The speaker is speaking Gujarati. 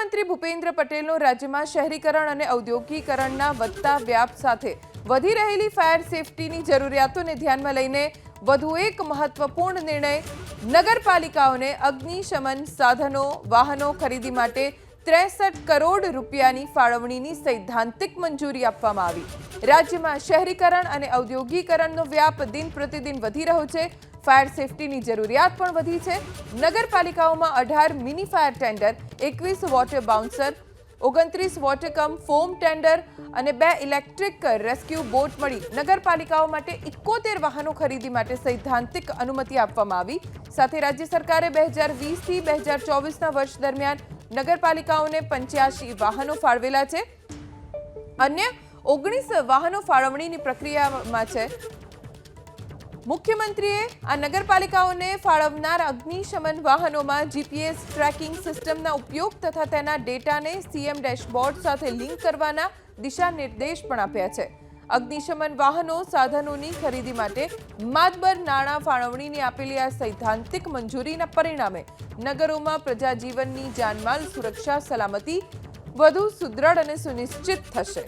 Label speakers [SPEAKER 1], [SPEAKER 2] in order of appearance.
[SPEAKER 1] મુખ્યમંત્રી ભૂપેન્દ્ર પટેલનો રાજ્યમાં શહેરીકરણ અને ઔદ્યોગિકરણના વધતા વ્યાપ સાથે વધી રહેલી ફાયર સેફટીની જરૂરિયાતોને ધ્યાનમાં લઈને વધુ એક મહત્વપૂર્ણ નિર્ણય નગરપાલિકાઓને અગ્નિશમન સાધનો વાહનો ખરીદી માટે 63 કરોડ રૂપિયાની ફાળવણીની સૈદ્ધાંતિક મંજૂરી આપવામાં આવી। રાજ્યમાં શહેરીકરણ અને ઔદ્યોગિકરણનો વ્યાપ દિન પ્રતિદિન વધી રહ્યો છે। ફાયર સેફટીની જરૂરિયાત પણ વધી છે। નગરપાલિકાઓમાં 18 mini fire tender, 21 water bouncer, 29 water cum foam tender અને 2 ઇલેક્ટ્રિક રેસ્ક્યુ બોટ મળી નગરપાલિકાઓ માટે 71 વાહનો ખરીદી માટે સૈદ્ધાંતિક અનુમતિ આપવામાં આવી। સાથે રાજ્ય સરકારે 2020 થી 2024ના વર્ષ દરમિયાન નગરપાલિકાઓને 85 વાહનો ફાળવેલા છે। અન્ય 19 વાહનો ફાળવણીની પ્રક્રિયામાં છે। મુખ્યમંત્રીએ આ નગરપાલિકાઓને ફાળવનાર અગ્નિશમન વાહનોમાં જીપીએસ ટ્રેકિંગ સિસ્ટમના ઉપયોગ તથા તેના ડેટાને સીએમ ડેશબોર્ડ સાથે લિંક કરવાના દિશા નિર્દેશ પણ આપ્યા છે। અગ્નિશમન વાહનો સાધનોની ખરીદી માટે માતબર નાણાં ફાળવણીની આપેલી આ સૈદ્ધાંતિક મંજૂરીના પરિણામે નગરોમાં પ્રજાજીવનની જાનમાલ સુરક્ષા સલામતી વધુ સુદૃઢ અને સુનિશ્ચિત થશે।